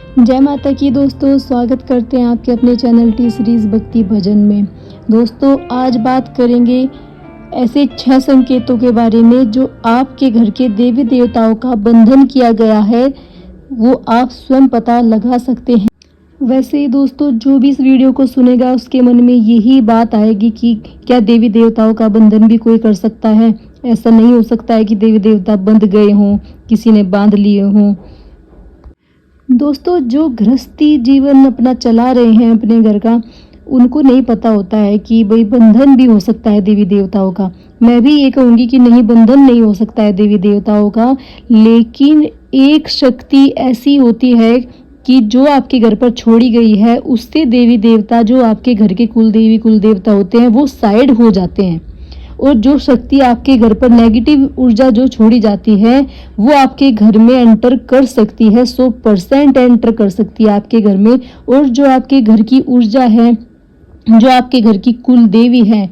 जय माता की दोस्तों, स्वागत करते हैं आपके अपने चैनल टी सीरीज भक्ति भजन में। दोस्तों आज बात करेंगे ऐसे 6 संकेतों के बारे में जो आपके घर के देवी देवताओं का बंधन किया गया है, वो आप स्वयं पता लगा सकते हैं। वैसे ही दोस्तों जो भी इस वीडियो को सुनेगा उसके मन में यही बात आएगी कि क्या देवी देवताओं का बंधन भी कोई कर सकता है। ऐसा नहीं हो सकता है कि देवी देवता बंध गए हों, किसी ने बांध लिए हों। दोस्तों जो गृहस्थी जीवन अपना चला रहे हैं अपने घर का, उनको नहीं पता होता है कि भाई बंधन भी हो सकता है देवी देवताओं का। मैं भी ये कहूँगी कि नहीं, बंधन नहीं हो सकता है देवी देवताओं का, लेकिन एक शक्ति ऐसी होती है कि जो आपके घर पर छोड़ी गई है, उससे देवी देवता जो आपके घर के कुल देवी कुल देवता होते हैं वो साइड हो जाते हैं। और जो शक्ति आपके घर पर नेगेटिव ऊर्जा जो छोड़ी जाती है वो आपके घर में एंटर कर सकती है, 100% एंटर कर सकती है आपके घर में। और जो आपके घर की ऊर्जा है, जो आपके घर की कुल देवी है,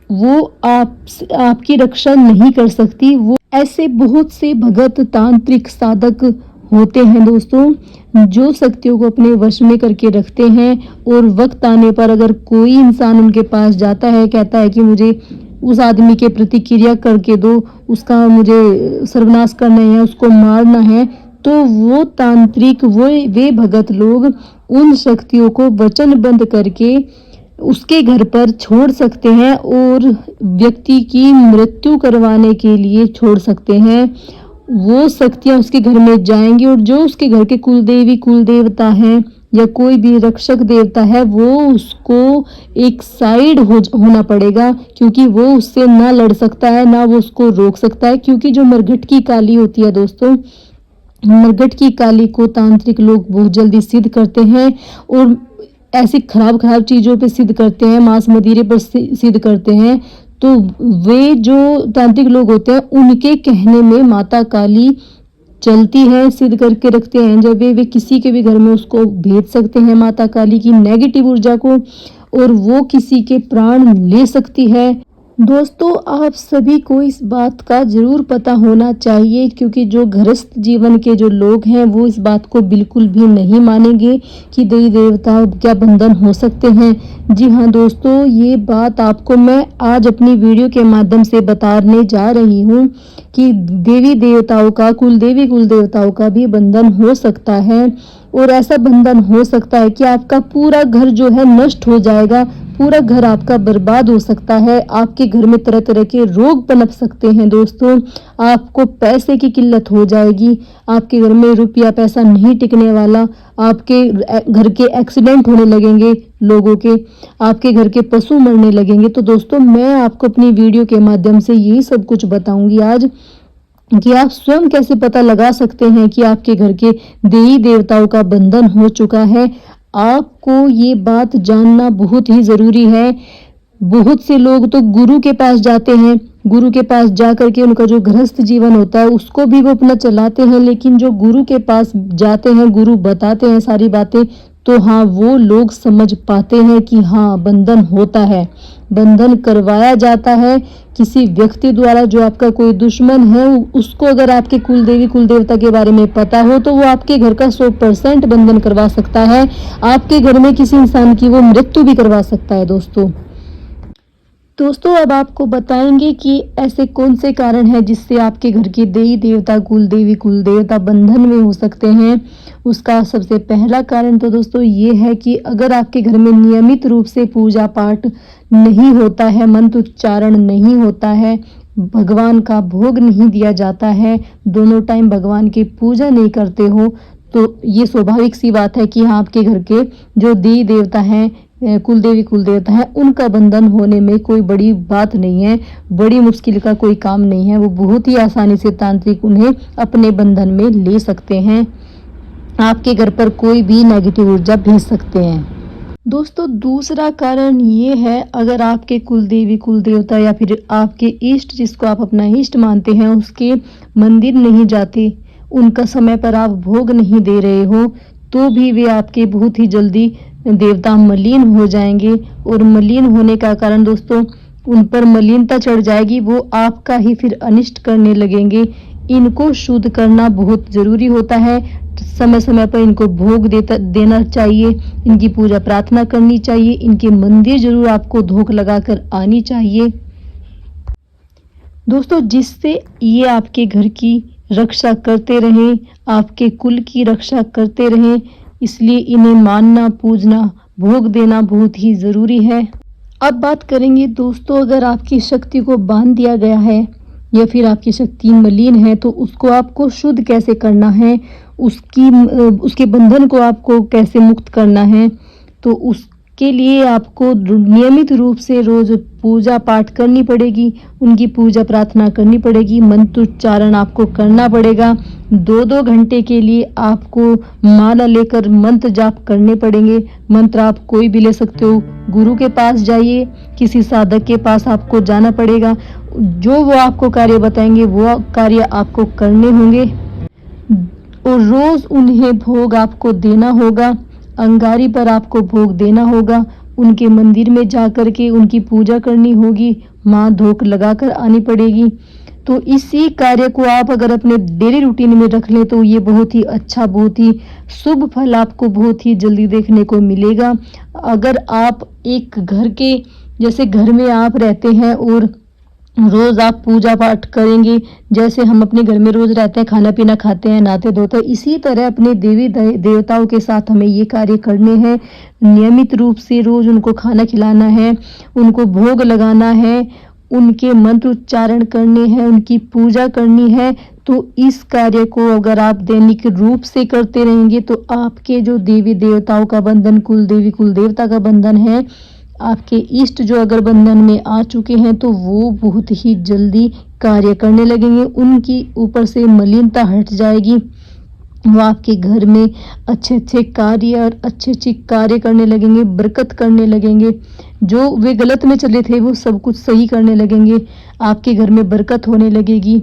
वो आपकी रक्षा नहीं कर सकती। वो ऐसे बहुत से भगत तांत्रिक साधक होते हैं दोस्तों, जो शक्तियों को अपने वश में करके रखते हैं। और वक्त आने पर अगर कोई इंसान उनके पास जाता है, कहता है कि मुझे उस आदमी के प्रति क्रिया करके दो, उसका मुझे सर्वनाश करना है, उसको मारना है, तो वो तांत्रिक वे भगत लोग उन शक्तियों को वचनबद्ध करके उसके घर पर छोड़ सकते हैं और व्यक्ति की मृत्यु करवाने के लिए छोड़ सकते हैं। वो शक्तियां उसके घर में जाएंगी और जो उसके घर के कुल देवी कुल देवता हैं या कोई भी रक्षक देवता है, वो उसको एक साइड होना पड़ेगा, क्योंकि वो उससे ना लड़ सकता है ना वो उसको रोक सकता है। क्योंकि जो मरघट की काली होती है दोस्तों, मरघट की काली को तांत्रिक लोग बहुत जल्दी सिद्ध करते हैं और ऐसी खराब खराब चीज़ों पे सिद्ध करते हैं, मांस मदिरे पर सिद्ध करते हैं। तो वे जो तांत्रिक लोग होते हैं, उनके कहने में माता काली चलती है, सिद्ध करके रखते हैं। जब वे किसी के भी घर में उसको भेज सकते हैं माता काली की नेगेटिव ऊर्जा को, और वो किसी के प्राण ले सकती है। दोस्तों आप सभी को इस बात का जरूर पता होना चाहिए, क्योंकि जो गृहस्थ जीवन के जो लोग हैं वो इस बात को बिल्कुल भी नहीं मानेंगे कि देवी देवता क्या बंधन हो सकते हैं। जी हाँ दोस्तों, ये बात आपको मैं आज अपनी वीडियो के माध्यम से बताने जा रही हूँ कि देवी देवताओं का, कुल देवी कुल देवताओं का भी बंधन हो सकता है। और ऐसा बंधन हो सकता है कि आपका पूरा घर जो है नष्ट हो जाएगा, पूरा घर आपका बर्बाद हो सकता है। आपके घर में तरह तरह के रोग पनप सकते हैं दोस्तों, आपको पैसे की किल्लत हो जाएगी, आपके घर में रुपया पैसा नहीं टिकने वाला, आपके घर के एक्सीडेंट होने लगेंगे लोगों के, आपके घर के पशु मरने लगेंगे। तो दोस्तों मैं आपको अपनी वीडियो के माध्यम से यही सब कुछ बताऊंगी आज कि आप स्वयं कैसे पता लगा सकते हैं कि आपके घर के देवी देवताओं का बंधन हो चुका है। आपको ये बात जानना बहुत ही जरूरी है। बहुत से लोग तो गुरु के पास जाते हैं, गुरु के पास जा करके उनका जो गृहस्थ जीवन होता है उसको भी वो अपना चलाते हैं, लेकिन जो गुरु के पास जाते हैं, गुरु बताते हैं सारी बातें, तो हाँ वो लोग समझ पाते हैं कि हाँ बंधन होता है, बंधन करवाया जाता है किसी व्यक्ति द्वारा। जो आपका कोई दुश्मन है, उसको अगर आपके कुल देवी कुल देवता के बारे में पता हो तो वो आपके घर का 100% बंधन करवा सकता है, आपके घर में किसी इंसान की वो मृत्यु भी करवा सकता है। दोस्तों अब आपको बताएंगे कि ऐसे कौन से कारण हैं जिससे आपके घर के देवी देवता कुल देवी कुल देवता बंधन में हो सकते हैं। उसका सबसे पहला कारण तो दोस्तों ये है कि अगर आपके घर में नियमित रूप से पूजा पाठ नहीं होता है, मंत्र उच्चारण नहीं होता है, भगवान का भोग नहीं दिया जाता है, दोनों टाइम भगवान की पूजा नहीं करते हो, तो ये स्वाभाविक सी बात है कि हाँ आपके घर के जो देवी देवता हैं, कुल देवी कुल देवता है, उनका बंधन होने में कोई बड़ी बात नहीं है, बड़ी मुश्किल का कोई काम नहीं है। वो बहुत ही आसानी से तांत्रिक उन्हें अपने बंधन में ले सकते हैं, आपके घर पर कोई भी नेगेटिव ऊर्जा भेज सकते हैं। दोस्तों दूसरा कारण ये है, अगर आपके कुल देवी कुल देवता या फिर आपके इष्ट, जिसको आप अपना इष्ट मानते हैं, उसके मंदिर नहीं जाते, उनका समय पर आप भोग नहीं दे रहे हो, तो भी वे आपके बहुत ही जल्दी देवता मलिन हो जाएंगे। और मलिन होने का कारण दोस्तों, उन पर मलिनता चढ़ जाएगी, वो आपका ही फिर अनिष्ट करने लगेंगे। इनको शुद्ध करना बहुत ज़रूरी होता है। समय समय पर इनको भोग देना चाहिए, इनकी पूजा प्रार्थना करनी चाहिए, इनके मंदिर ज़रूर आपको धोख लगाकर आनी चाहिए दोस्तों, जिससे ये आपके घर की रक्षा करते रहें, आपके कुल की रक्षा करते रहें। इसलिए इन्हें मानना, पूजना, भोग देना बहुत ही ज़रूरी है। अब बात करेंगे दोस्तों, अगर आपकी शक्ति को बांध दिया गया है या फिर आपकी शक्ति मलिन है तो उसको आपको शुद्ध कैसे करना है, उसके बंधन को आपको कैसे मुक्त करना है। तो उसके लिए आपको नियमित रूप से रोज़ पूजा पाठ करनी पड़ेगी, उनकी पूजा प्रार्थना करनी पड़ेगी, मंत्र उच्चारण आपको करना पड़ेगा। 2-2 घंटे के लिए आपको माला लेकर मंत्र जाप करने पड़ेंगे। मंत्र आप कोई भी ले सकते हो, गुरु के पास जाइए, किसी साधक के पास आपको जाना पड़ेगा। जो वो आपको कार्य बताएंगे वो कार्य आपको करने होंगे और रोज़ उन्हें भोग आपको देना होगा। अंगारी पर आपको भोग देना होगा, उनके मंदिर में जा कर के उनकी पूजा करनी होगी, माँ धोख लगाकर आनी पड़ेगी। तो इसी कार्य को आप अगर अपने डेली रूटीन में रख लें तो ये बहुत ही अच्छा, बहुत ही शुभ फल आपको बहुत ही जल्दी देखने को मिलेगा। अगर आप एक घर के जैसे घर में आप रहते हैं और रोज़ आप पूजा पाठ करेंगे, जैसे हम अपने घर में रोज़ रहते हैं, खाना पीना खाते हैं, नहाते धोते हैं, इसी तरह अपने देवी देवताओं के साथ हमें ये कार्य करने हैं। नियमित रूप से रोज़ उनको खाना खिलाना है, उनको भोग लगाना है, उनके मंत्र उच्चारण करने हैं, उनकी पूजा करनी है। तो इस कार्य को अगर आप दैनिक रूप से करते रहेंगे तो आपके जो देवी देवताओं का बंधन, कुल देवी कुल देवता का बंधन है, आपके इष्ट जो अगर बंधन में आ चुके हैं तो वो बहुत ही जल्दी कार्य करने लगेंगे, उनकी ऊपर से मलिनता हट जाएगी। वो आपके घर में अच्छे अच्छे कार्य और अच्छे अच्छे कार्य करने लगेंगे, बरकत करने लगेंगे। जो वे गलत में चले थे वो सब कुछ सही करने लगेंगे, आपके घर में बरकत होने लगेगी।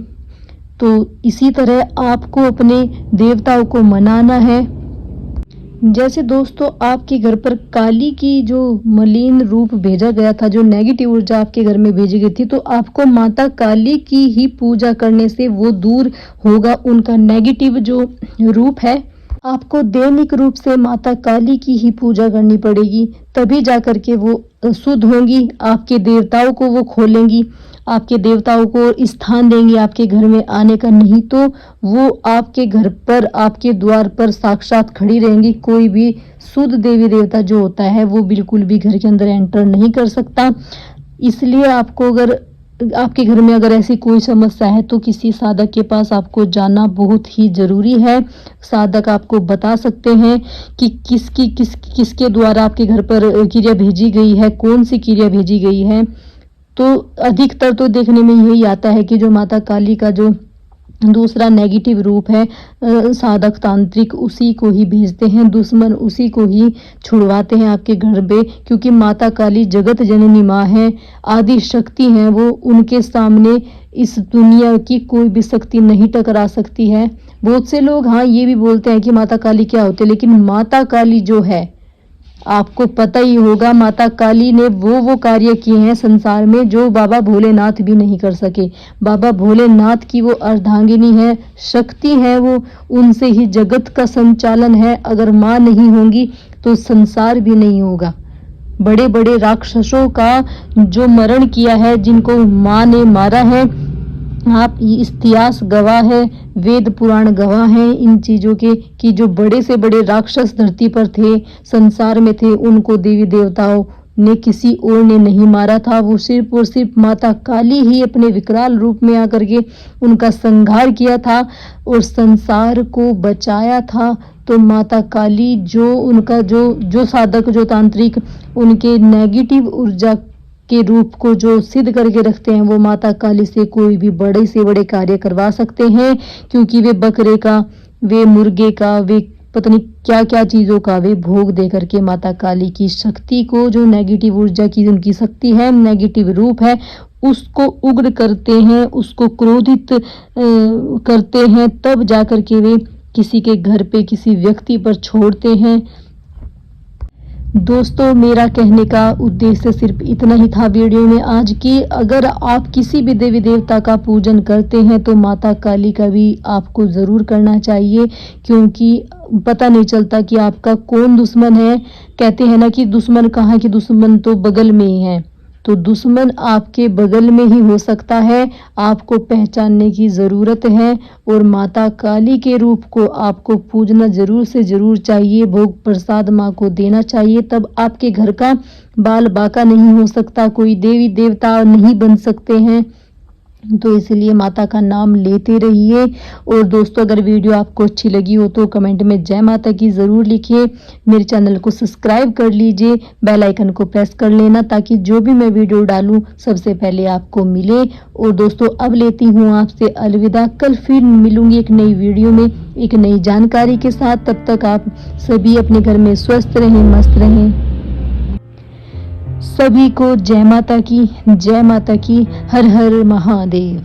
तो इसी तरह आपको अपने देवताओं को मनाना है। जैसे दोस्तों आपके घर पर काली की जो मलिन रूप भेजा गया था, जो नेगेटिव ऊर्जा आपके घर में भेजी गई थी, तो आपको माता काली की ही पूजा करने से वो दूर होगा। उनका नेगेटिव जो रूप है, आपको दैनिक रूप से माता काली की ही पूजा करनी पड़ेगी, तभी जाकर के वो शुद्ध होंगी। आपके देवताओं को वो खोलेंगी, आपके देवताओं को स्थान देंगी आपके घर में आने का, नहीं तो वो आपके घर पर, आपके द्वार पर साक्षात खड़ी रहेंगी। कोई भी शुद्ध देवी देवता जो होता है वो बिल्कुल भी घर के अंदर एंटर नहीं कर सकता। इसलिए आपको अगर आपके घर में अगर ऐसी कोई समस्या है तो किसी साधक के पास आपको जाना बहुत ही ज़रूरी है। साधक आपको बता सकते हैं कि किसके द्वारा आपके घर पर क्रिया भेजी गई है, कौन सी क्रिया भेजी गई है। तो अधिकतर तो देखने में यही आता है कि जो माता काली का जो दूसरा नेगेटिव रूप है, साधक तांत्रिक उसी को ही भेजते हैं, दुश्मन उसी को ही छुड़वाते हैं आपके घर पे, क्योंकि माता काली जगत जननी माँ है, आदि शक्ति हैं वो। उनके सामने इस दुनिया की कोई भी शक्ति नहीं टकरा सकती है। बहुत से लोग हाँ ये भी बोलते हैं कि माता काली क्या होती है, लेकिन माता काली जो है, आपको पता ही होगा, माता काली ने वो कार्य किए हैं संसार में जो बाबा भोलेनाथ भी नहीं कर सके। बाबा भोलेनाथ की वो अर्धांगिनी है, शक्ति है वो, उनसे ही जगत का संचालन है। अगर माँ नहीं होंगी तो संसार भी नहीं होगा। बड़े बड़े राक्षसों का जो मरण किया है, जिनको माँ ने मारा है, आप इतिहास गवाह है, वेद पुराण गवाह हैं इन चीज़ों के, कि जो बड़े से बड़े राक्षस धरती पर थे, संसार में थे, उनको देवी देवताओं ने किसी और ने नहीं मारा था। वो सिर्फ और सिर्फ माता काली ही अपने विकराल रूप में आकर के उनका संहार किया था और संसार को बचाया था। तो माता काली जो उनका जो साधक, जो तांत्रिक उनके नेगेटिव ऊर्जा के रूप को जो सिद्ध करके रखते हैं, वो माता काली से कोई भी बड़े से बड़े कार्य करवा सकते हैं, क्योंकि वे बकरे का, वे मुर्गे का, वे पता नहीं क्या क्या चीज़ों का वे भोग दे करके माता काली की शक्ति को, जो नेगेटिव ऊर्जा की उनकी शक्ति है, नेगेटिव रूप है, उसको उग्र करते हैं, उसको क्रोधित करते हैं। तब जाकर के वे किसी के घर पे, किसी व्यक्ति पर छोड़ते हैं। दोस्तों मेरा कहने का उद्देश्य सिर्फ इतना ही था वीडियो में आज कि अगर आप किसी भी देवी देवता का पूजन करते हैं तो माता काली का भी आपको ज़रूर करना चाहिए, क्योंकि पता नहीं चलता कि आपका कौन दुश्मन है। कहते हैं ना कि दुश्मन कहाँ की, दुश्मन तो बगल में ही है। तो दुश्मन आपके बगल में ही हो सकता है, आपको पहचानने की ज़रूरत है और माता काली के रूप को आपको पूजना ज़रूर से ज़रूर चाहिए। भोग प्रसाद माँ को देना चाहिए, तब आपके घर का बाल बाका नहीं हो सकता, कोई देवी देवता नहीं बन सकते हैं। तो इसलिए माता का नाम लेते रहिए। और दोस्तों अगर वीडियो आपको अच्छी लगी हो तो कमेंट में जय माता की ज़रूर लिखिए। मेरे चैनल को सब्सक्राइब कर लीजिए, बेल आइकन को प्रेस कर लेना ताकि जो भी मैं वीडियो डालूं सबसे पहले आपको मिले। और दोस्तों अब लेती हूँ आपसे अलविदा, कल फिर मिलूंगी एक नई वीडियो में एक नई जानकारी के साथ। तब तक आप सभी अपने घर में स्वस्थ रहें, मस्त रहें। सभी को जय माता की, जय माता की। हर हर महादेव।